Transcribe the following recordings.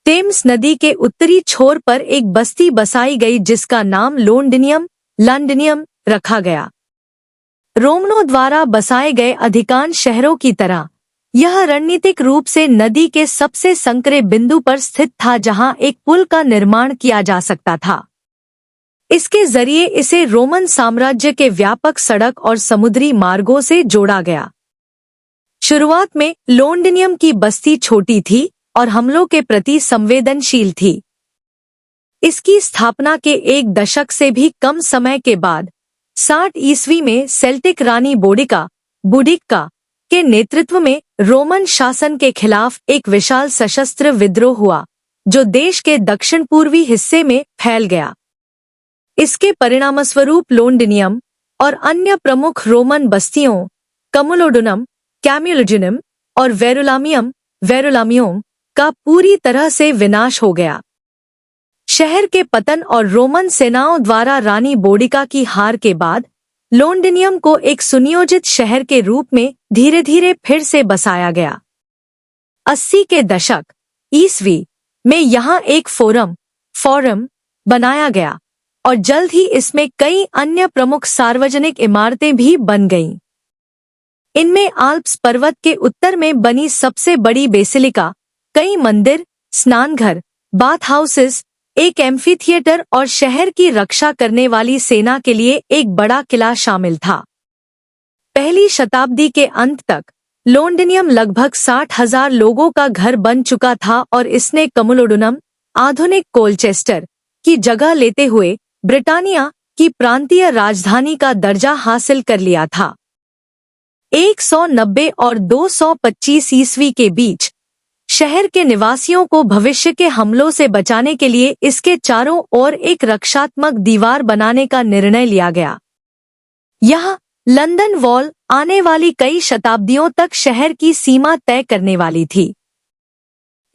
Thames नदी के उत्तरी छोर पर एक बस्ती बसाई गई जिसका नाम लॉन्डिनियम रखा गया। रोमनों द्वारा बसाए गए अधिकांश शहरों की तरह यह रणनीतिक रूप से नदी के सबसे संकरे बिंदु पर स्थित था जहां एक पुल का निर्माण किया जा सकता था। इसके जरिए इसे रोमन साम्राज्य के व्यापक सड़क और समुद्री मार्गों से जोड़ा गया। शुरुआत में लॉन्डिनियम की बस्ती छोटी थी और हमलों के प्रति संवेदनशील थी। इसकी स्थापना के एक दशक से भी कम समय के बाद 60 ईस्वी में सेल्टिक रानी बौडिक्का के नेतृत्व में रोमन शासन के खिलाफ एक विशाल सशस्त्र विद्रोह हुआ जो देश के दक्षिण पूर्वी हिस्से में फैल गया। इसके परिणामस्वरूप लॉन्डिनियम और अन्य प्रमुख रोमन बस्तियों कैमुलोडुनम और वेरुलामियम का पूरी तरह से विनाश हो गया। शहर के पतन और रोमन सेनाओं द्वारा रानी बौडिक्का की हार के बाद लॉन्डिनियम को एक सुनियोजित शहर के रूप में धीरे धीरे फिर से बसाया गया। 80 के दशक ईस्वी में यहाँ एक फोरम बनाया गया और जल्द ही इसमें कई अन्य प्रमुख सार्वजनिक इमारतें भी बन गईं। इनमें आल्प्स पर्वत के उत्तर में बनी सबसे बड़ी बेसिलिका, कई मंदिर, स्नानघर, बाथ हाउसेस, एक एम्फीथिएटर और शहर की रक्षा करने वाली सेना के लिए एक बड़ा किला शामिल था। पहली शताब्दी के अंत तक लॉन्डिनियम लगभग 60,000 लोगों का घर बन चुका था और इसने कैमुलोडुनम, आधुनिक कोलचेस्टर, की जगह लेते हुए ब्रिटानिया की प्रांतीय राजधानी का दर्जा हासिल कर लिया था। 190 और 225 ईस्वी के बीच शहर के निवासियों को भविष्य के हमलों से बचाने के लिए इसके चारों ओर एक रक्षात्मक दीवार बनाने का निर्णय लिया गया। यह लंदन वॉल आने वाली कई शताब्दियों तक शहर की सीमा तय करने वाली थी।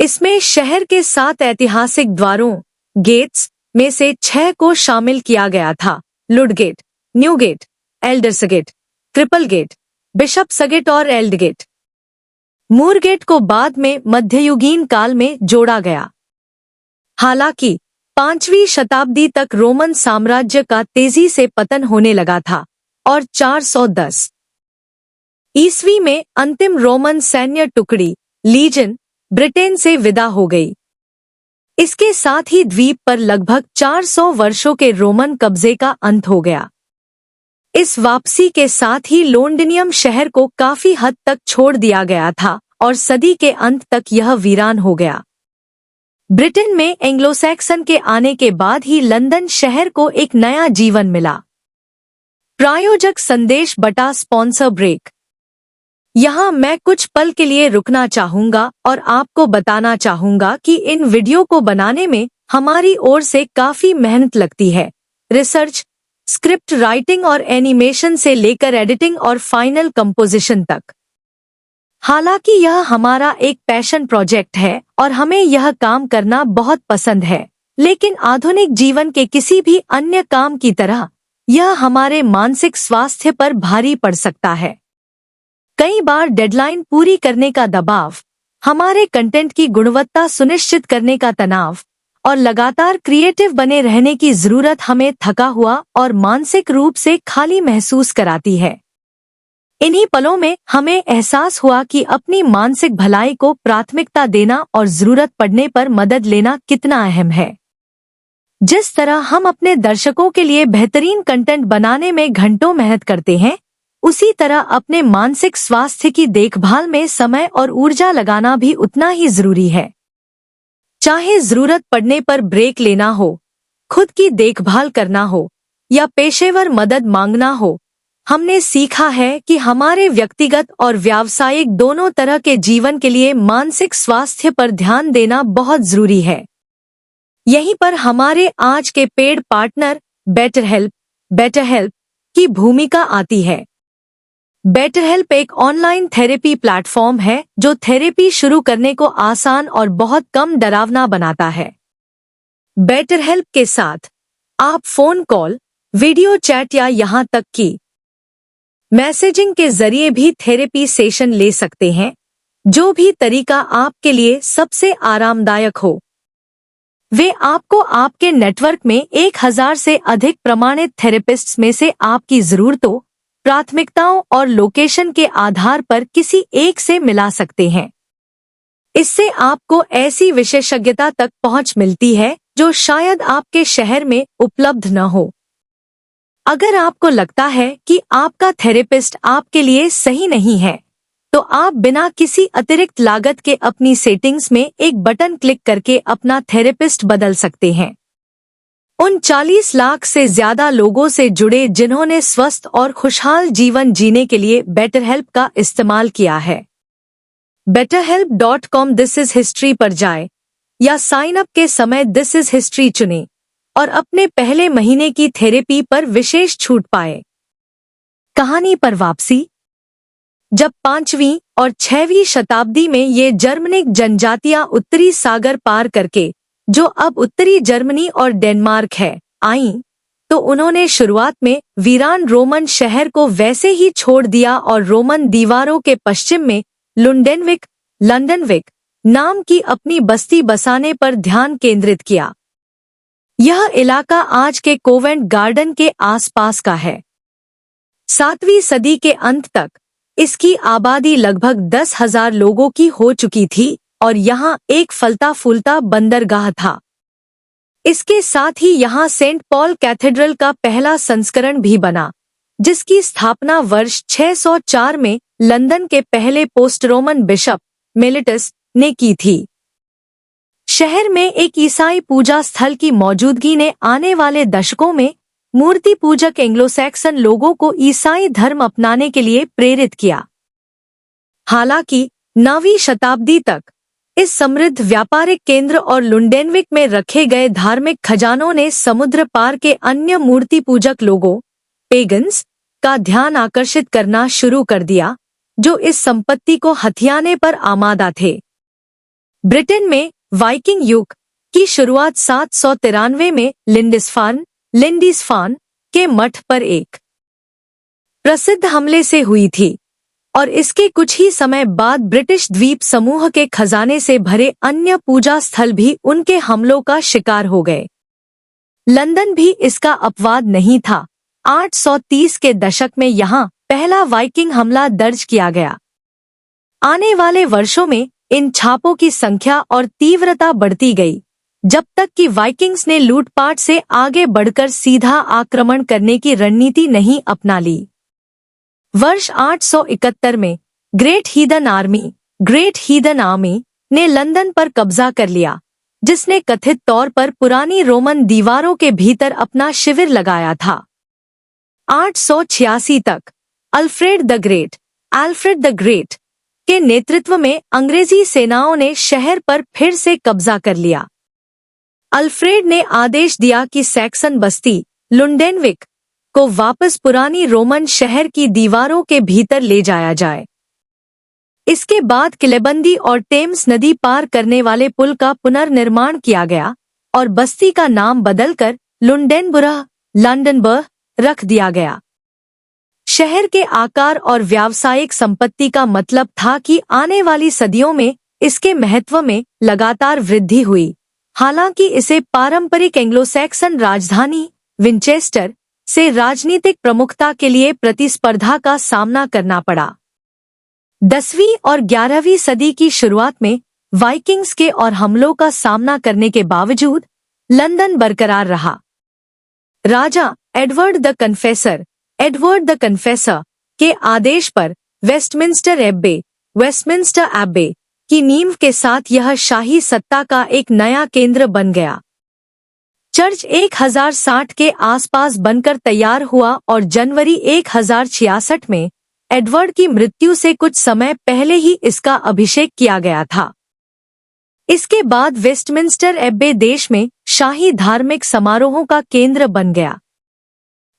इसमें शहर के 7 ऐतिहासिक द्वारों गेट्स में से 6 को शामिल किया गया था: लुडगेट, न्यूगेट, एल्डर्सगेट, क्रिपलगेट, बिशप्सगेट और एल्डगेट। मूरगेट को बाद में मध्ययुगीन काल में जोड़ा गया। हालांकि 5वीं शताब्दी तक रोमन साम्राज्य का तेजी से पतन होने लगा था और 410 ईस्वी में अंतिम रोमन सैन्य टुकड़ी लीजन ब्रिटेन से विदा हो गई। इसके साथ ही द्वीप पर लगभग 400 वर्षों के रोमन कब्जे का अंत हो गया। इस वापसी के साथ ही लॉन्डिनियम शहर को काफी हद तक छोड़ दिया गया था और सदी के अंत तक यह वीरान हो गया। ब्रिटेन में एंग्लो सैक्सन के आने के बाद ही लंदन शहर को एक नया जीवन मिला। प्रायोजक संदेश बटा स्पॉन्सर ब्रेक। यहाँ मैं कुछ पल के लिए रुकना चाहूंगा और आपको बताना चाहूंगा कि इन वीडियो को बनाने में हमारी ओर से काफी मेहनत लगती है। रिसर्च, स्क्रिप्ट राइटिंग और एनिमेशन से लेकर एडिटिंग और फाइनल कंपोजिशन तक। हालांकि यह हमारा एक पैशन प्रोजेक्ट है और हमें यह काम करना बहुत पसंद है, लेकिन आधुनिक जीवन के किसी भी अन्य काम की तरह यह हमारे मानसिक स्वास्थ्य पर भारी पड़ सकता है। कई बार डेडलाइन पूरी करने का दबाव, हमारे कंटेंट की गुणवत्ता सुनिश्चित करने का तनाव और लगातार क्रिएटिव बने रहने की जरूरत हमें थका हुआ और मानसिक रूप से खाली महसूस कराती है। इन्हीं पलों में हमें एहसास हुआ कि अपनी मानसिक भलाई को प्राथमिकता देना और जरूरत पड़ने पर मदद लेना कितना अहम है। जिस तरह हम अपने दर्शकों के लिए बेहतरीन कंटेंट बनाने में घंटों मेहनत करते हैं, उसी तरह अपने मानसिक स्वास्थ्य की देखभाल में समय और ऊर्जा लगाना भी उतना ही जरूरी है। चाहे जरूरत पड़ने पर ब्रेक लेना हो, खुद की देखभाल करना हो या पेशेवर मदद मांगना हो, हमने सीखा है कि हमारे व्यक्तिगत और व्यावसायिक दोनों तरह के जीवन के लिए मानसिक स्वास्थ्य पर ध्यान देना बहुत जरूरी है। यहीं पर हमारे आज के पेड पार्टनर बेटरहेल्प की भूमिका आती है। बेटरहेल्प एक ऑनलाइन थेरेपी प्लेटफॉर्म है जो थेरेपी शुरू करने को आसान और बहुत कम डरावना बनाता है। बेटरहेल्प के साथ आप फोन कॉल, वीडियो चैट या यहाँ तक कि मैसेजिंग के जरिए भी थेरेपी सेशन ले सकते हैं, जो भी तरीका आपके लिए सबसे आरामदायक हो। वे आपको आपके नेटवर्क में 1000 से अधिक प्रमाणित थेरेपिस्ट्स में से आपकी जरूरतों, प्राथमिकताओं और लोकेशन के आधार पर किसी एक से मिला सकते हैं। इससे आपको ऐसी विशेषज्ञता तक पहुंच मिलती है जो शायद आपके शहर में उपलब्ध न हो। अगर आपको लगता है कि आपका थेरेपिस्ट आपके लिए सही नहीं है, तो आप बिना किसी अतिरिक्त लागत के अपनी सेटिंग्स में एक बटन क्लिक करके अपना थेरेपिस्ट बदल सकते हैं। उन 40 लाख से ज्यादा लोगों से जुड़े जिन्होंने स्वस्थ और खुशहाल जीवन जीने के लिए बेटरहेल्प का इस्तेमाल किया है। betterhelp.com दिस इज हिस्ट्री पर जाएं या साइन अप के समय दिस इज हिस्ट्री चुनें और अपने पहले महीने की थेरेपी पर विशेष छूट पाएं। कहानी पर वापसी। जब 5वीं और 6वीं शताब्दी में ये जर्मनिक जनजातियां उत्तरी सागर पार करके, जो अब उत्तरी जर्मनी और डेनमार्क है, आईं, तो उन्होंने शुरुआत में वीरान रोमन शहर को वैसे ही छोड़ दिया और रोमन दीवारों के पश्चिम में लुंडेनविक, लंडनविक नाम की अपनी बस्ती बसाने पर ध्यान केंद्रित किया। यह इलाका आज के कोवेंट गार्डन के आसपास का है। 7वीं सदी के अंत तक इसकी आबादी लगभग 10,000 लोगों की हो चुकी थी और यहाँ एक फलता फूलता बंदरगाह था। इसके साथ ही यहाँ सेंट पॉल कैथेड्रल का पहला संस्करण भी बना, जिसकी स्थापना वर्ष 604 में लंदन के पहले पोस्ट रोमन बिशप मेलिटस ने की थी। शहर में एक ईसाई पूजा स्थल की मौजूदगी ने आने वाले दशकों में मूर्ति पूजक एंग्लो-सैक्सन लोगों को ईसाई धर्म अपनाने के लिए प्रेरित किया। हालांकि 9वीं शताब्दी तक इस समृद्ध व्यापारिक केंद्र और लुंडेनविक में रखे गए धार्मिक खजानों ने समुद्र पार के अन्य मूर्ति पूजक लोगों, पेगन्स, का ध्यान आकर्षित करना शुरू कर दिया, जो इस संपत्ति को हथियाने पर आमादा थे। ब्रिटेन में वाइकिंग युग की शुरुआत 793 में लिंडिस्फान के मठ पर एक प्रसिद्ध हमले से हुई थी और इसके कुछ ही समय बाद ब्रिटिश द्वीप समूह के खजाने से भरे अन्य पूजा स्थल भी उनके हमलों का शिकार हो गए। लंदन भी इसका अपवाद नहीं था। 830 के दशक में यहाँ पहला वाइकिंग हमला दर्ज किया गया। आने वाले वर्षों में इन छापों की संख्या और तीव्रता बढ़ती गई, जब तक कि वाइकिंग्स ने लूटपाट से आगे बढ़कर सीधा आक्रमण करने की रणनीति नहीं अपना ली। वर्ष 871 में ग्रेट हीदन आर्मी ने लंदन पर कब्जा कर लिया, जिसने कथित तौर पर पुरानी रोमन दीवारों के भीतर अपना शिविर लगाया था। 886 तक अल्फ्रेड द ग्रेट के नेतृत्व में अंग्रेजी सेनाओं ने शहर पर फिर से कब्जा कर लिया। अल्फ्रेड ने आदेश दिया कि सैक्सन बस्ती लुंडेनविक को वापस पुरानी रोमन शहर की दीवारों के भीतर ले जाया जाए। इसके बाद किलेबंदी और टेम्स नदी पार करने वाले पुल का पुनर्निर्माण किया गया और बस्ती का नाम बदलकर लंडनबर्ग रख दिया गया। शहर के आकार और व्यावसायिक संपत्ति का मतलब था कि आने वाली सदियों में इसके महत्व में लगातार वृद्धि हुई। हालांकि इसे पारंपरिक एंग्लो-सैक्सन राजधानी विंचेस्टर से राजनीतिक प्रमुखता के लिए प्रतिस्पर्धा का सामना करना पड़ा। 10वीं और 11वीं सदी की शुरुआत में वाइकिंग्स के और हमलों का सामना करने के बावजूद लंदन बरकरार रहा। राजा एडवर्ड द कन्फेसर के आदेश पर वेस्टमिंस्टर एब्बे की नींव के साथ यह शाही सत्ता का एक नया केंद्र बन गया। चर्च 1060 के आसपास बनकर तैयार हुआ और जनवरी 1066 में एडवर्ड की मृत्यु से कुछ समय पहले ही इसका अभिषेक किया गया था। इसके बाद वेस्टमिंस्टर एब्बे देश में शाही धार्मिक समारोहों का केंद्र बन गया।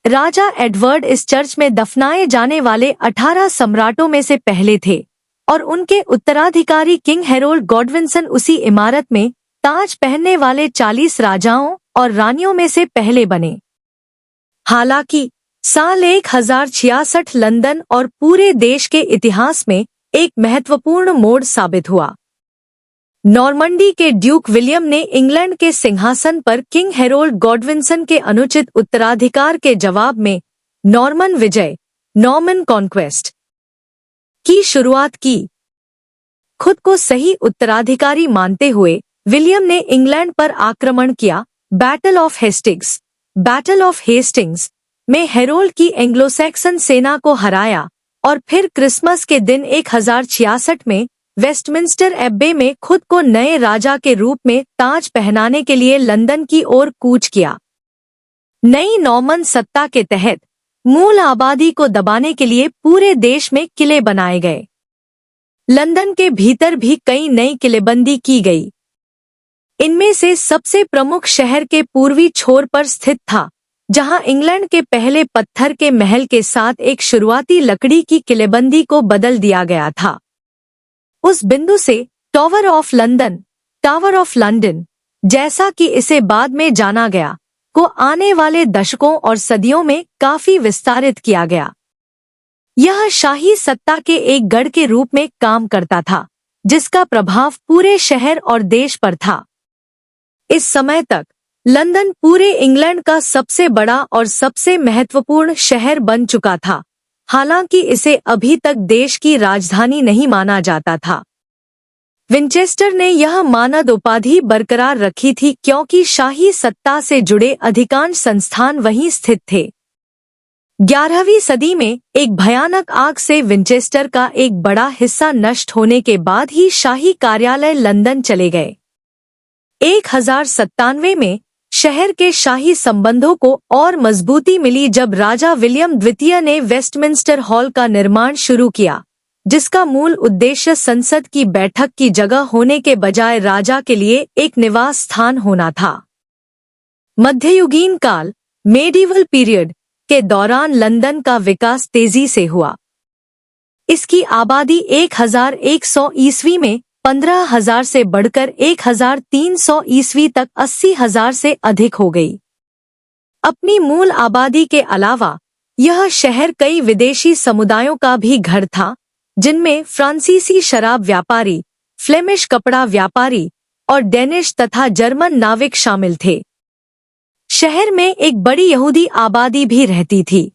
राजा एडवर्ड इस चर्च में दफनाए जाने वाले 18 सम्राटों में से पहले थे और उनके उत्तराधिकारी किंग हेरोल्ड गॉडविंसन उसी इमारत में ताज पहनने वाले 40 राजाओं और रानियों में से पहले बने। हालांकि साल 1066 लंदन और पूरे देश के इतिहास में एक महत्वपूर्ण मोड़ साबित हुआ। नॉर्मंडी के ड्यूक विलियम ने इंग्लैंड के सिंहासन पर किंग हेरोल्ड गॉडविंसन के अनुचित उत्तराधिकार के जवाब में नॉर्मन विजय, नॉर्मन कॉन्क्वेस्ट की शुरुआत की। खुद को सही उत्तराधिकारी मानते हुए विलियम ने इंग्लैंड पर आक्रमण किया। बैटल ऑफ हेस्टिंग्स में हेरोल्ड की एंग्लो-सैक्सन सेना को हराया और फिर क्रिसमस के दिन 1066 में वेस्टमिंस्टर एब्बे में खुद को नए राजा के रूप में ताज पहनाने के लिए लंदन की ओर कूच किया। नई नॉर्मन सत्ता के तहत मूल आबादी को दबाने के लिए पूरे देश में किले बनाए गए। लंदन के भीतर भी कई नई किलेबंदी की गई। इनमें से सबसे प्रमुख शहर के पूर्वी छोर पर स्थित था, जहां इंग्लैंड के पहले पत्थर के महल के साथ एक शुरुआती लकड़ी की किलेबंदी को बदल दिया गया था। उस बिंदु से टावर ऑफ लंदन, जैसा कि इसे बाद में जाना गया, को आने वाले दशकों और सदियों में काफी विस्तारित किया गया। यह शाही सत्ता के एक गढ़ के रूप में काम करता था, जिसका प्रभाव पूरे शहर और देश पर था। इस समय तक लंदन पूरे इंग्लैंड का सबसे बड़ा और सबसे महत्वपूर्ण शहर बन चुका था, हालांकि इसे अभी तक देश की राजधानी नहीं माना जाता था। विंचेस्टर ने यह मानद उपाधि बरकरार रखी थी क्योंकि शाही सत्ता से जुड़े अधिकांश संस्थान वहीं स्थित थे। 11वीं सदी में एक भयानक आग से विंचेस्टर का एक बड़ा हिस्सा नष्ट होने के बाद ही शाही कार्यालय लंदन चले गए। 1097 में शहर के शाही संबंधों को और मजबूती मिली जब राजा विलियम द्वितीय ने वेस्टमिंस्टर हॉल का निर्माण शुरू किया, जिसका मूल उद्देश्य संसद की बैठक की जगह होने के बजाय राजा के लिए एक निवास स्थान होना था। मध्ययुगीन काल मेडिवल पीरियड के दौरान लंदन का विकास तेजी से हुआ। इसकी आबादी 1100 ईस्वी में 15,000 से बढ़कर 1300 ईस्वी तक 80,000 से अधिक हो गई। अपनी मूल आबादी के अलावा यह शहर कई विदेशी समुदायों का भी घर था, जिनमें फ्रांसीसी शराब व्यापारी, फ्लेमिश कपड़ा व्यापारी और डेनिश तथा जर्मन नाविक शामिल थे। शहर में एक बड़ी यहूदी आबादी भी रहती थी,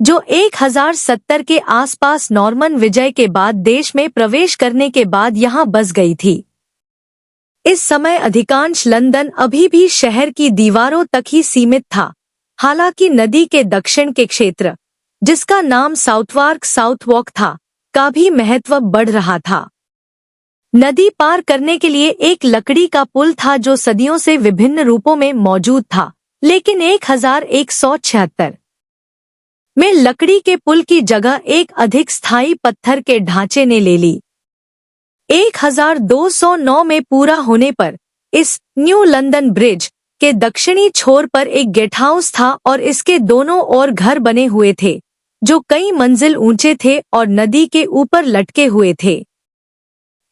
जो 1070 के आसपास नॉर्मन विजय के बाद देश में प्रवेश करने के बाद यहां बस गई थी। इस समय अधिकांश लंदन अभी भी शहर की दीवारों तक ही सीमित था, हालांकि नदी के दक्षिण के क्षेत्र, जिसका नाम साउथवॉक था, का भी महत्व बढ़ रहा था। नदी पार करने के लिए एक लकड़ी का पुल था जो सदियों से विभिन्न रूपों में मौजूद था, लेकिन 1176 में लकड़ी के पुल की जगह एक अधिक स्थायी पत्थर के ढांचे ने ले ली। 1209 में पूरा होने पर इस न्यू लंदन ब्रिज के दक्षिणी छोर पर एक गेट हाउस था और इसके दोनों ओर घर बने हुए थे, जो कई मंजिल ऊंचे थे और नदी के ऊपर लटके हुए थे।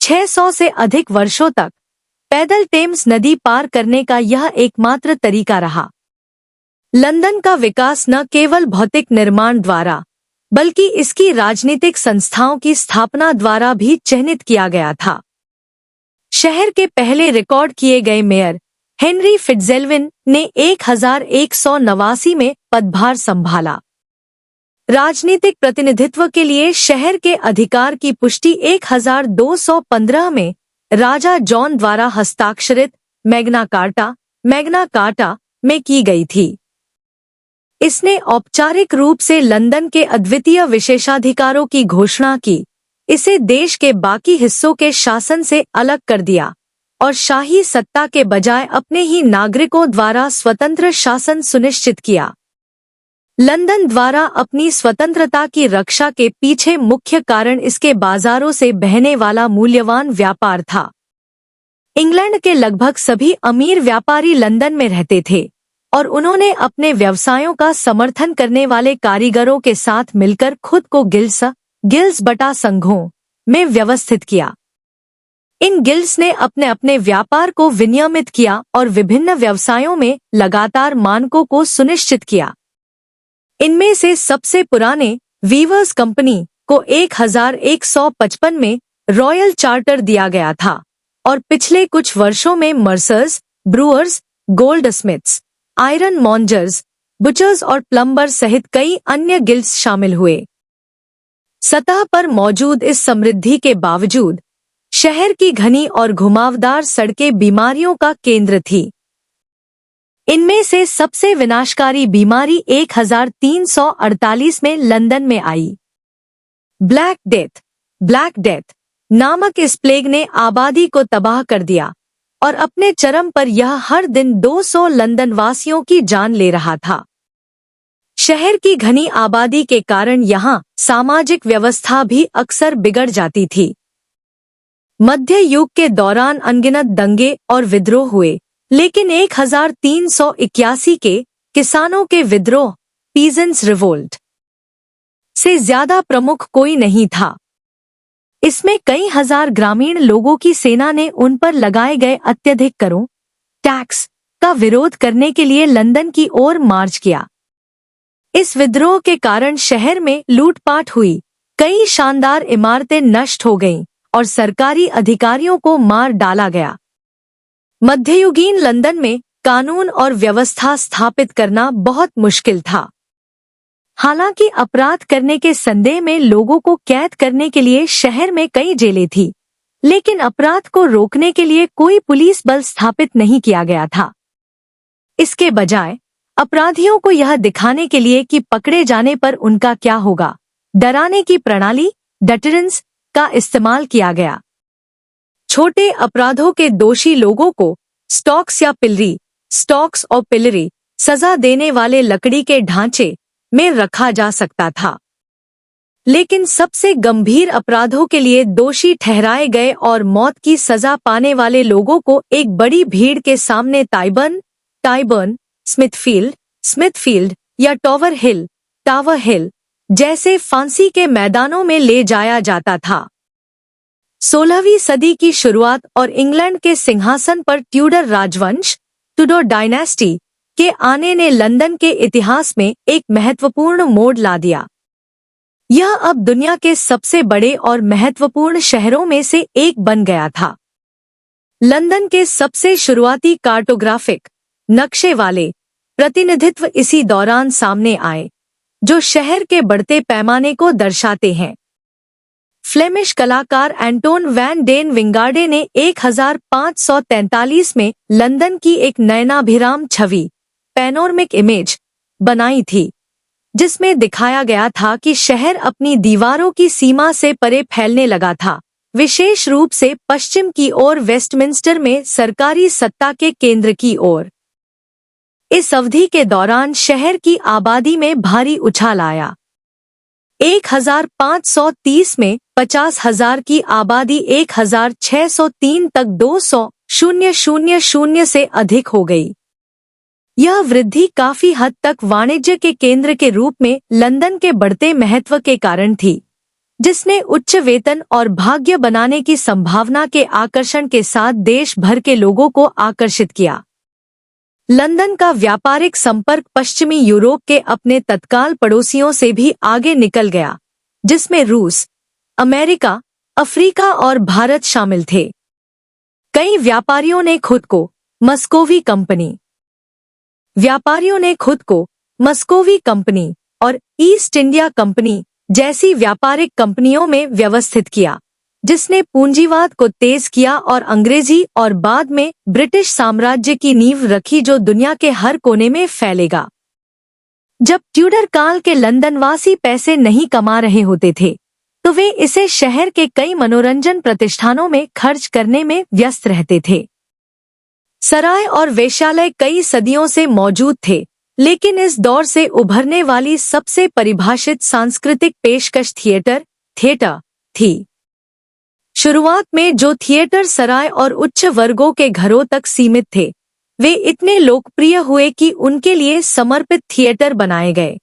600 से अधिक वर्षों तक पैदल टेम्स नदी पार करने का यह एकमात्र तरीका रहा। लंदन का विकास न केवल भौतिक निर्माण द्वारा, बल्कि इसकी राजनीतिक संस्थाओं की स्थापना द्वारा भी चिह्नित किया गया था। शहर के पहले रिकॉर्ड किए गए मेयर हेनरी फिट्जएल्विन ने 1189 में पदभार संभाला। राजनीतिक प्रतिनिधित्व के लिए शहर के अधिकार की पुष्टि 1215 में राजा जॉन द्वारा हस्ताक्षरित मैग्ना कार्टा में की गई थी। इसने औपचारिक रूप से लंदन के अद्वितीय विशेषाधिकारों की घोषणा की, इसे देश के बाकी हिस्सों के शासन से अलग कर दिया और शाही सत्ता के बजाय अपने ही नागरिकों द्वारा स्वतंत्र शासन सुनिश्चित किया। लंदन द्वारा अपनी स्वतंत्रता की रक्षा के पीछे मुख्य कारण इसके बाजारों से बहने वाला मूल्यवान व्यापार था। इंग्लैंड के लगभग सभी अमीर व्यापारी लंदन में रहते थे और उन्होंने अपने व्यवसायों का समर्थन करने वाले कारीगरों के साथ मिलकर खुद को गिल्ड्स बटा संघों में व्यवस्थित किया। इन गिल्ड्स ने अपने अपने व्यापार को विनियमित किया और विभिन्न व्यवसायों में लगातार मानकों को सुनिश्चित किया। इनमें से सबसे पुराने वीवर्स कंपनी को 1155 में रॉयल चार्टर दिया गया था, और पिछले कुछ वर्षों में मर्सर्स, ब्रूअर्स, गोल्डस्मिथ्स, आयरन मॉन्जर्स, बुचर्स और प्लम्बर सहित कई अन्य गिल्ड्स शामिल हुए। सतह पर मौजूद इस समृद्धि के बावजूद शहर की घनी और घुमावदार सड़कें बीमारियों का केंद्र थी। इनमें से सबसे विनाशकारी बीमारी 1348 में लंदन में आई। ब्लैक डेथ नामक इस प्लेग ने आबादी को तबाह कर दिया और अपने चरम पर यह हर दिन 200 लंदन वासियों की जान ले रहा था। शहर की घनी आबादी के कारण यहाँ सामाजिक व्यवस्था भी अक्सर बिगड़ जाती थी। मध्य युग के दौरान अनगिनत दंगे और विद्रोह हुए, लेकिन 1381 के किसानों के विद्रोह, पीजेंट्स रिवोल्ट, से ज्यादा प्रमुख कोई नहीं था। इसमें कई हजार ग्रामीण लोगों की सेना ने उन पर लगाए गए अत्यधिक करों, टैक्स का विरोध करने के लिए लंदन की ओर मार्च किया। इस विद्रोह के कारण शहर में लूटपाट हुई, कई शानदार इमारतें नष्ट हो गईं और सरकारी अधिकारियों को मार डाला गया। मध्ययुगीन लंदन में कानून और व्यवस्था स्थापित करना बहुत मुश्किल था। हालांकि अपराध करने के संदेह में लोगों को कैद करने के लिए शहर में कई जेलें थी, लेकिन अपराध को रोकने के लिए कोई पुलिस बल स्थापित नहीं किया गया था। इसके बजाय अपराधियों को यह दिखाने के लिए कि पकड़े जाने पर उनका क्या होगा, डराने की प्रणाली, डेटरेंस, का इस्तेमाल किया गया। छोटे अपराधों के दोषी लोगों को स्टॉक्स और पिलरी सजा देने वाले लकड़ी के ढांचे में रखा जा सकता था, लेकिन सबसे गंभीर अपराधों के लिए दोषी ठहराए गए और मौत की सजा पाने वाले लोगों को एक बड़ी भीड़ के सामने टाइबर्न, स्मिथफील्ड या टावर हिल जैसे फांसी के मैदानों में ले जाया जाता था। 16वीं सदी की शुरुआत और इंग्लैंड के सिंहासन पर ट्यूडर राजवंश, टुडर डायनेस्टी के आने ने लंदन के इतिहास में एक महत्वपूर्ण मोड़ ला दिया। यह अब दुनिया के सबसे बड़े और महत्वपूर्ण शहरों में से एक बन गया था। लंदन के सबसे शुरुआती कार्टोग्राफिक नक्शे वाले प्रतिनिधित्व इसी दौरान सामने आए, जो शहर के बढ़ते पैमाने को दर्शाते हैं। फ्लेमिश कलाकार एंटोन वैन डेन विंगार्डे ने 1543 में लंदन की एक नयनाभिराम छवि, पैनोरमिक इमेज, बनाई थी, जिसमें दिखाया गया था कि शहर अपनी दीवारों की सीमा से परे फैलने लगा था, विशेष रूप से पश्चिम की ओर वेस्टमिंस्टर में सरकारी सत्ता के केंद्र की ओर। इस अवधि के दौरान शहर की आबादी में भारी उछाल आया। 1530 में 50,000 की आबादी 1603 तक 200,000 से अधिक हो गई। यह वृद्धि काफी हद तक वाणिज्य के केंद्र के रूप में लंदन के बढ़ते महत्व के कारण थी, जिसने उच्च वेतन और भाग्य बनाने की संभावना के आकर्षण के साथ देश भर के लोगों को आकर्षित किया। लंदन का व्यापारिक संपर्क पश्चिमी यूरोप के अपने तत्काल पड़ोसियों से भी आगे निकल गया, जिसमें रूस, अमेरिका, अफ्रीका और भारत शामिल थे। कई व्यापारियों ने खुद को मस्कोवी कंपनी और ईस्ट इंडिया कंपनी जैसी व्यापारिक कंपनियों में व्यवस्थित किया, जिसने पूंजीवाद को तेज किया और अंग्रेजी और बाद में ब्रिटिश साम्राज्य की नींव रखी, जो दुनिया के हर कोने में फैलेगा। जब ट्यूडर काल के लंदनवासी पैसे नहीं कमा रहे होते थे, तो वे इसे शहर के कई मनोरंजन प्रतिष्ठानों में खर्च करने में व्यस्त रहते थे। सराय और वेश्यालय कई सदियों से मौजूद थे, लेकिन इस दौर से उभरने वाली सबसे परिभाषित सांस्कृतिक पेशकश थिएटर थी। शुरुआत में जो थिएटर सराय और उच्च वर्गों के घरों तक सीमित थे, वे इतने लोकप्रिय हुए कि उनके लिए समर्पित थिएटर बनाए गए।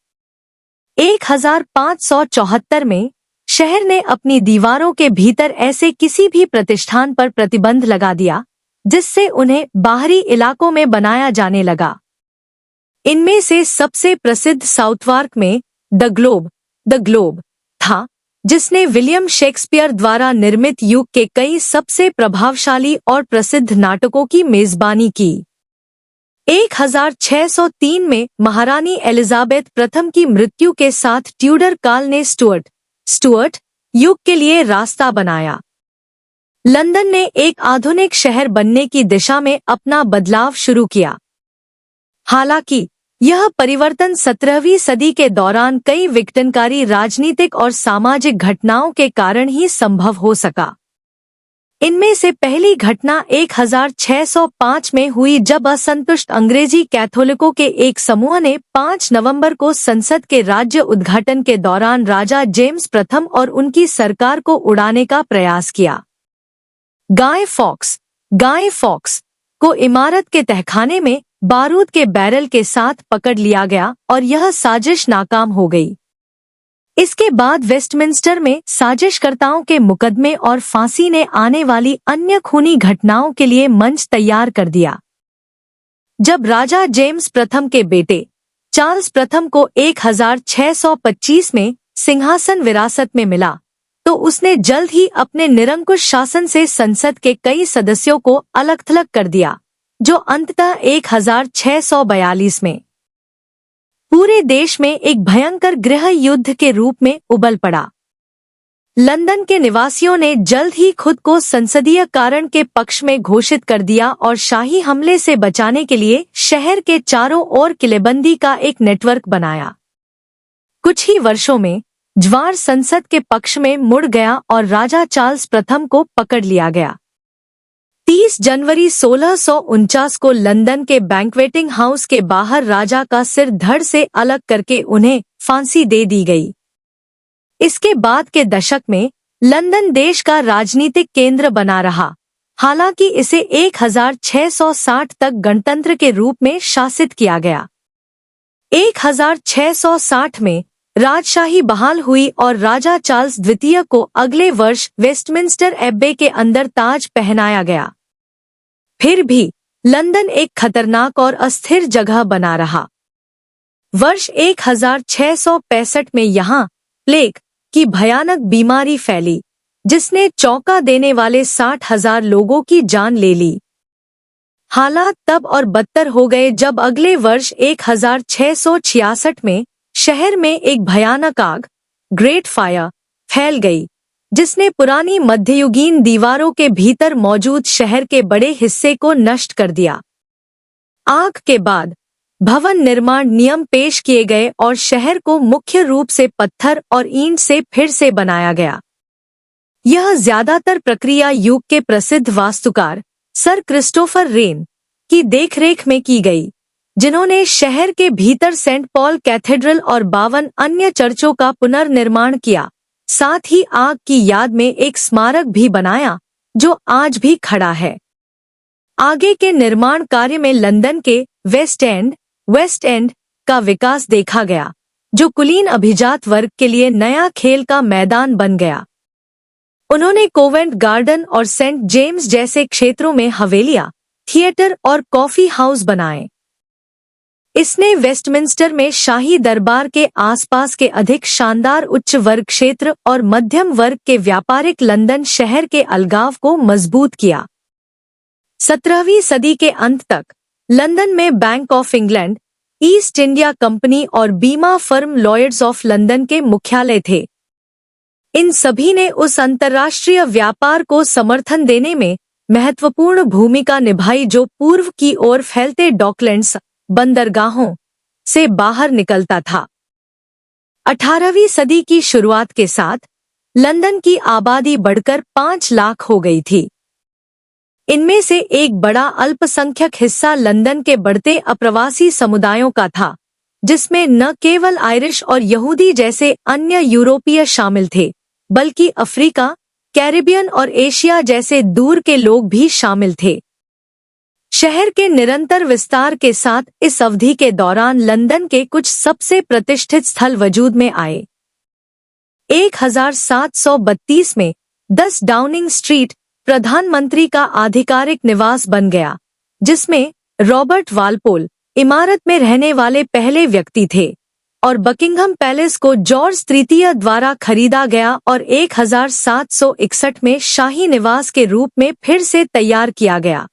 1574 में शहर ने अपनी दीवारों के भीतर ऐसे किसी भी प्रतिष्ठान पर प्रतिबंध लगा दिया जिससे उन्हें बाहरी इलाकों में बनाया जाने लगा। इनमें से सबसे प्रसिद्ध साउथवार्क में द ग्लोब था, जिसने विलियम शेक्सपियर द्वारा निर्मित युग के कई सबसे प्रभावशाली और प्रसिद्ध नाटकों की मेजबानी की। 1603 में महारानी एलिजाबेथ प्रथम की मृत्यु के साथ ट्यूडर काल ने स्टुअर्ट युग के लिए रास्ता बनाया। लंदन ने एक आधुनिक शहर बनने की दिशा में अपना बदलाव शुरू किया। हालांकि यह परिवर्तन 17वीं सदी के दौरान कई विघटनकारी राजनीतिक और सामाजिक घटनाओं के कारण ही संभव हो सका। इनमें से पहली घटना 1605 में हुई, जब असंतुष्ट अंग्रेजी कैथोलिकों के एक समूह ने 5 नवंबर को संसद के राज्य उद्घाटन के दौरान राजा जेम्स प्रथम और उनकी सरकार को उड़ाने का प्रयास किया। गाय फॉक्स को इमारत के तहखाने में बारूद के बैरल के साथ पकड़ लिया गया और यह साजिश नाकाम हो गई। इसके बाद वेस्टमिंस्टर में साजिशकर्ताओं के मुकदमे और फांसी ने आने वाली अन्य खूनी घटनाओं के लिए मंच तैयार कर दिया। जब राजा जेम्स प्रथम के बेटे चार्ल्स प्रथम को 1625 में सिंहासन विरासत में मिला, तो उसने जल्द ही अपने निरंकुश शासन से संसद के कई सदस्यों को अलग-थलग कर दिया, जो अंततः 1642 में पूरे देश में एक भयंकर गृह युद्ध के रूप में उबल पड़ा। लंदन के निवासियों ने जल्द ही खुद को संसदीय कारण के पक्ष में घोषित कर दिया और शाही हमले से बचाने के लिए शहर के चारों ओर किलेबंदी का एक नेटवर्क बनाया। कुछ ही वर्षों में ज्वार संसद के पक्ष में मुड़ गया और राजा चार्ल्स प्रथम को पकड़ लिया गया। 30 जनवरी 1649 को लंदन के बैंक्वेटिंग हाउस के बाहर राजा का सिर धड़ से अलग करके उन्हें फांसी दे दी गई। इसके बाद के दशक में लंदन देश का राजनीतिक केंद्र बना रहा, हालांकि इसे 1660 तक गणतंत्र के रूप में शासित किया गया। 1660 में राजशाही बहाल हुई और राजा चार्ल्स द्वितीय को अगले वर्ष वेस्टमिंस्टर एब्बे के अंदर ताज पहनाया गया। फिर भी लंदन एक खतरनाक और अस्थिर जगह बना रहा। वर्ष 1665 में यहाँ प्लेग की भयानक बीमारी फैली, जिसने चौंका देने वाले 60,000 लोगों की जान ले ली। हालात तब और बदतर हो गए जब अगले वर्ष 1666 में शहर में एक भयानक आग, ग्रेट फायर, फैल गई, जिसने पुरानी मध्ययुगीन दीवारों के भीतर मौजूद शहर के बड़े हिस्से को नष्ट कर दिया। आग के बाद भवन निर्माण नियम पेश किए गए और शहर को मुख्य रूप से पत्थर और ईंट से फिर से बनाया गया। यह ज्यादातर प्रक्रिया युग के प्रसिद्ध वास्तुकार सर क्रिस्टोफर रेन की देखरेख में की गई, जिन्होंने शहर के भीतर सेंट पॉल कैथेड्रल और 52 अन्य चर्चों का पुनर्निर्माण किया। साथ ही आग की याद में एक स्मारक भी बनाया, जो आज भी खड़ा है। आगे के निर्माण कार्य में लंदन के वेस्ट एंड का विकास देखा गया, जो कुलीन अभिजात वर्ग के लिए नया खेल का मैदान बन गया। उन्होंने कोवेंट गार्डन और सेंट जेम्स जैसे क्षेत्रों में हवेलियां, थिएटर और कॉफी हाउस बनाए। इसने वेस्टमिंस्टर में शाही दरबार के आसपास के अधिक शानदार उच्च वर्ग क्षेत्र और मध्यम वर्ग के व्यापारिक लंदन शहर के अलगाव को मजबूत किया। 17वीं सदी के अंत तक लंदन में bank of England, east India company और बीमा फर्म लॉयड्स ऑफ लंदन के मुख्यालय थे। इन सभी ने उस अंतर्राष्ट्रीय व्यापार को समर्थन देने में महत्वपूर्ण भूमिका निभाई जो पूर्व की ओर फैलते डॉकलैंड्स, बंदरगाहों से बाहर निकलता था। 18वीं सदी की शुरुआत के साथ लंदन की आबादी बढ़कर 5 लाख हो गई थी। इनमें से एक बड़ा अल्पसंख्यक हिस्सा लंदन के बढ़ते अप्रवासी समुदायों का था, जिसमें न केवल आयरिश और यहूदी जैसे अन्य यूरोपीय शामिल थे, बल्कि अफ्रीका, कैरिबियन और एशिया जैसे दूर के लोग भी शामिल थे। शहर के निरंतर विस्तार के साथ इस अवधि के दौरान लंदन के कुछ सबसे प्रतिष्ठित स्थल वजूद में आए। 1732 में 10 डाउनिंग स्ट्रीट प्रधानमंत्री का आधिकारिक निवास बन गया, जिसमें रॉबर्ट वालपोल इमारत में रहने वाले पहले व्यक्ति थे। और बकिंघम पैलेस को जॉर्ज तृतीय द्वारा खरीदा गया और 1761 में शाही निवास के रूप में फिर से तैयार किया गया।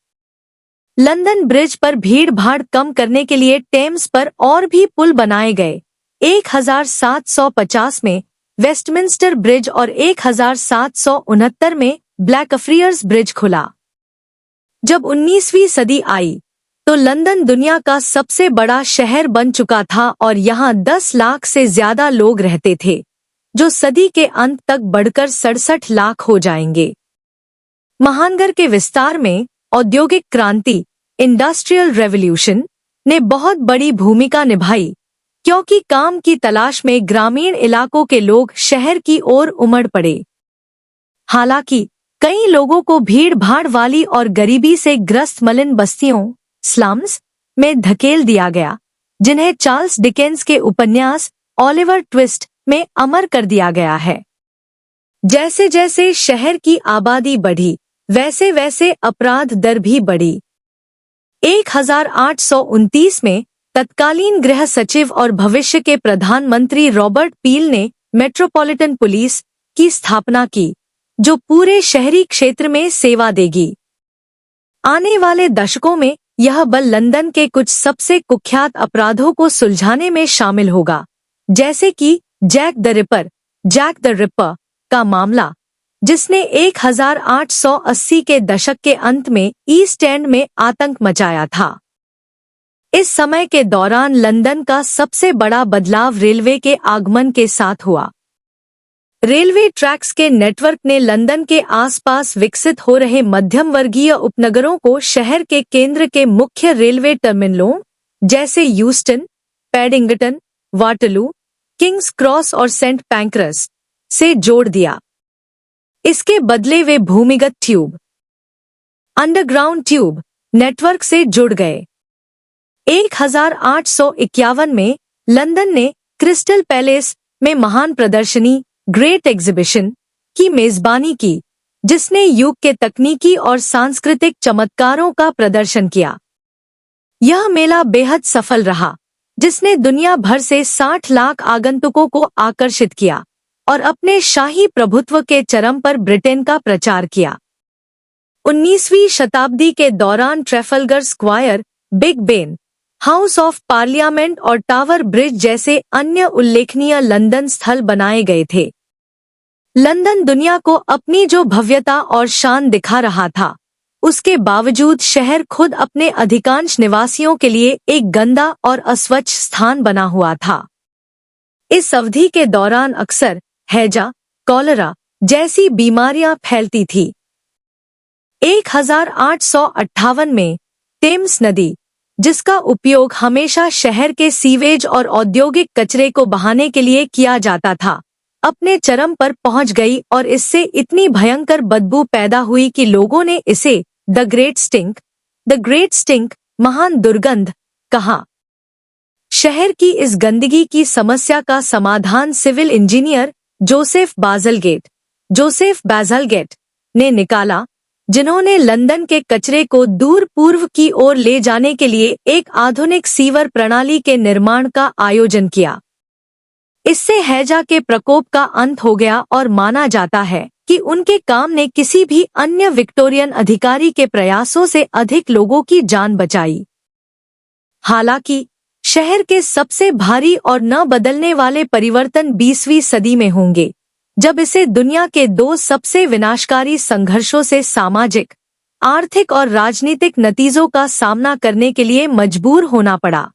लंदन ब्रिज पर भीड़ भाड़ कम करने के लिए टेम्स पर और भी पुल बनाए गए। 1750 में वेस्टमिंस्टर ब्रिज और 1769 में ब्लैकफ्रियर्स ब्रिज खुला। जब 19वीं सदी आई तो लंदन दुनिया का सबसे बड़ा शहर बन चुका था और यहाँ 10 लाख से ज्यादा लोग रहते थे, जो सदी के अंत तक बढ़कर 67 लाख हो जाएंगे। महानगर के विस्तार में औद्योगिक क्रांति इंडस्ट्रियल रेवोल्यूशन ने बहुत बड़ी भूमिका निभाई, क्योंकि काम की तलाश में ग्रामीण इलाकों के लोग शहर की ओर उमड़ पड़े। हालांकि कई लोगों को भीड़ भाड़ वाली और गरीबी से ग्रस्त मलिन बस्तियों स्लम्स में धकेल दिया गया, जिन्हें चार्ल्स डिकेंस के उपन्यास ओलिवर ट्विस्ट में अमर कर दिया गया है। जैसे जैसे शहर की आबादी बढ़ी, वैसे वैसे अपराध दर भी बढ़ी। 1829 में तत्कालीन गृह सचिव और भविष्य के प्रधानमंत्री रॉबर्ट पील ने मेट्रोपॉलिटन पुलिस की स्थापना की, जो पूरे शहरी क्षेत्र में सेवा देगी। आने वाले दशकों में यह बल लंदन के कुछ सबसे कुख्यात अपराधों को सुलझाने में शामिल होगा, जैसे कि जैक द रिपर का मामला, जिसने 1880 के दशक के अंत में ईस्ट एंड में आतंक मचाया था। इस समय के दौरान लंदन का सबसे बड़ा बदलाव रेलवे के आगमन के साथ हुआ। रेलवे ट्रैक्स के नेटवर्क ने लंदन के आसपास विकसित हो रहे मध्यम वर्गीय उपनगरों को शहर के केंद्र के मुख्य रेलवे टर्मिनलों जैसे Euston, Paddington, Waterloo, King's Cross और सेंट पैंक्रस से जोड़ दिया। इसके बदले वे भूमिगत ट्यूब अंडरग्राउंड ट्यूब नेटवर्क से जुड़ गए। 1851 में लंदन ने क्रिस्टल पैलेस में महान प्रदर्शनी ग्रेट एग्जीबिशन की मेजबानी की, जिसने युग के तकनीकी और सांस्कृतिक चमत्कारों का प्रदर्शन किया। यह मेला बेहद सफल रहा, जिसने दुनिया भर से 60 लाख आगंतुकों को आकर्षित किया और अपने शाही प्रभुत्व के चरम पर ब्रिटेन का प्रचार किया। 19वीं शताब्दी के दौरान Trafalgar Square, Big Ben, House of Parliament और टावर ब्रिज जैसे अन्य उल्लेखनीय लंदन स्थल बनाए गए थे। लंदन दुनिया को अपनी जो भव्यता और शान दिखा रहा था, उसके बावजूद शहर खुद अपने अधिकांश निवासियों के लिए एक गंदा और अस्वच्छ स्थान बना हुआ था। इस अवधि के दौरान अक्सर हैजा, कॉलरा जैसी बीमारियां फैलती थी। 1858 में टेम्स नदी, जिसका उपयोग हमेशा शहर के सीवेज और औद्योगिक कचरे को बहाने के लिए किया जाता था, अपने चरम पर पहुंच गई और इससे इतनी भयंकर बदबू पैदा हुई कि लोगों ने इसे द ग्रेट स्टिंक, महान दुर्गंध कहा। शहर की इस गंदगी की समस्या का समाधान सिविल इंजीनियर जोसेफ बाज़लगेट ने निकाला, जिन्होंने लंदन के कचरे को दूर पूर्व की ओर ले जाने के लिए एक आधुनिक सीवर प्रणाली के निर्माण का आयोजन किया। इससे हैजा के प्रकोप का अंत हो गया और माना जाता है कि उनके काम ने किसी भी अन्य विक्टोरियन अधिकारी के प्रयासों से अधिक लोगों की जान बचाई। हालांकि शहर के सबसे भारी और न बदलने वाले परिवर्तन 20वीं सदी में होंगे, जब इसे दुनिया के 2 सबसे विनाशकारी संघर्षों से सामाजिक, आर्थिक और राजनीतिक नतीजों का सामना करने के लिए मजबूर होना पड़ा।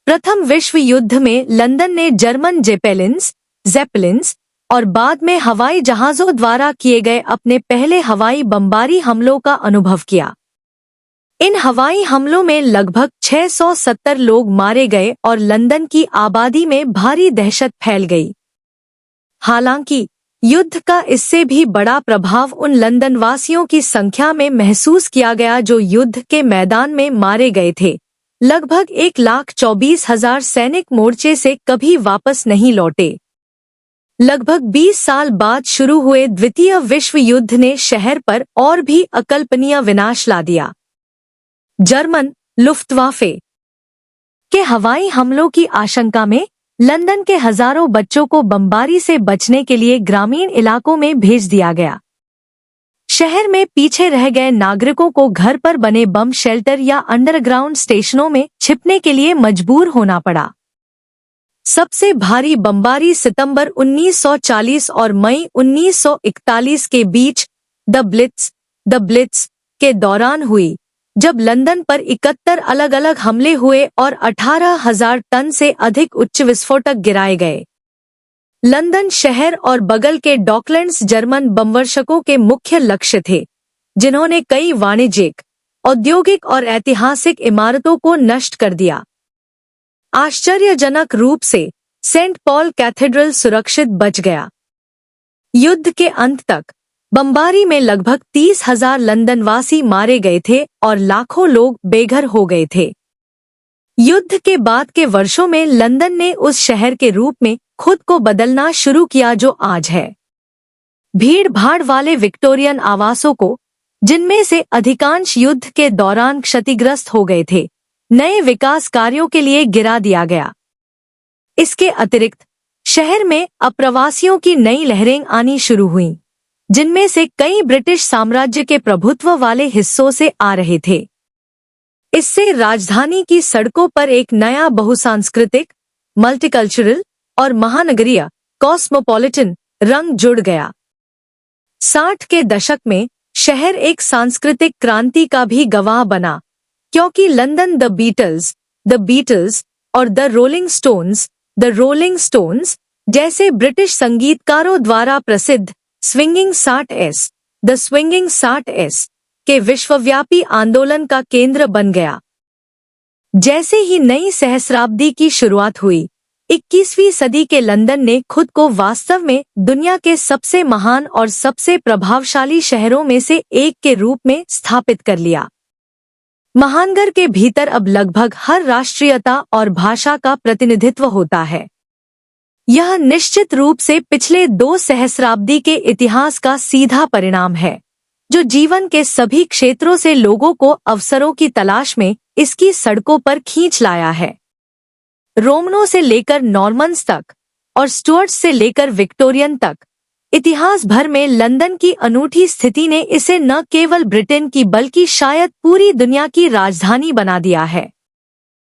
प्रथम विश्व युद्ध में लंदन ने जर्मन जेपेलिन्स और बाद में हवाई जहाजों द्वारा किए गए अपने पहले हवाई बमबारी हमलों का अनुभव किया। इन हवाई हमलों में लगभग 670 लोग मारे गए और लंदन की आबादी में भारी दहशत फैल गई। हालांकि युद्ध का इससे भी बड़ा प्रभाव उन लंदन वासियों की संख्या में महसूस किया गया जो युद्ध के मैदान में मारे गए थे। लगभग 1,24,000 सैनिक मोर्चे से कभी वापस नहीं लौटे। लगभग 20 साल बाद शुरू हुए द्वितीय विश्व युद्ध ने शहर पर और भी अकल्पनीय विनाश ला दिया। जर्मन लुफ्टवाफे के हवाई हमलों की आशंका में लंदन के हजारों बच्चों को बमबारी से बचने के लिए ग्रामीण इलाकों में भेज दिया गया। शहर में पीछे रह गए नागरिकों को घर पर बने बम शेल्टर या अंडरग्राउंड स्टेशनों में छिपने के लिए मजबूर होना पड़ा। सबसे भारी बमबारी सितंबर 1940 और मई 1941 के बीच द ब्लिट्स के दौरान हुई, जब लंदन पर 71 अलग अलग हमले हुए और 18,000 टन से अधिक उच्च विस्फोटक गिराए गए। लंदन शहर और बगल के डॉकलैंड्स जर्मन बमवर्षकों के मुख्य लक्ष्य थे, जिन्होंने कई वाणिज्यिक, औद्योगिक और ऐतिहासिक इमारतों को नष्ट कर दिया। आश्चर्यजनक रूप से सेंट पॉल कैथेड्रल सुरक्षित बच गया। युद्ध के अंत तक बमबारी में लगभग 30,000 लंदनवासी मारे गए थे और लाखों लोग बेघर हो गए थे। युद्ध के बाद के वर्षों में लंदन ने उस शहर के रूप में खुद को बदलना शुरू किया जो आज है। भीड़ भाड़ वाले विक्टोरियन आवासों को, जिनमें से अधिकांश युद्ध के दौरान क्षतिग्रस्त हो गए थे, नए विकास कार्यों के लिए गिरा दिया गया। इसके अतिरिक्त शहर में अप्रवासियों की नई लहरें आनी शुरू हुईं, जिनमें से कई ब्रिटिश साम्राज्य के प्रभुत्व वाले हिस्सों से आ रहे थे। इससे राजधानी की सड़कों पर एक नया बहुसांस्कृतिक, मल्टीकल्चरल और महानगरीय कॉस्मोपॉलिटन रंग जुड़ गया। 60 के दशक में शहर एक सांस्कृतिक क्रांति का भी गवाह बना, क्योंकि लंदन द बीटल्स और द रोलिंग स्टोन्स जैसे ब्रिटिश संगीतकारों द्वारा प्रसिद्ध स्विंगिंग 60s के विश्वव्यापी आंदोलन का केंद्र बन गया। जैसे ही नई सहस्राब्दी की शुरुआत हुई, 21वीं सदी के लंदन ने खुद को वास्तव में दुनिया के सबसे महान और सबसे प्रभावशाली शहरों में से एक के रूप में स्थापित कर लिया। महानगर के भीतर अब लगभग हर राष्ट्रीयता और भाषा का प्रतिनिधित्व होता है। यह निश्चित रूप से पिछले 2 सहस्राब्दी के इतिहास का सीधा परिणाम है, जो जीवन के सभी क्षेत्रों से लोगों को अवसरों की तलाश में इसकी सड़कों पर खींच लाया है। रोमनों से लेकर नॉर्मन्स तक और स्टुअर्ट्स से लेकर विक्टोरियन तक, इतिहास भर में लंदन की अनूठी स्थिति ने इसे न केवल ब्रिटेन की बल्कि शायद पूरी दुनिया की राजधानी बना दिया है।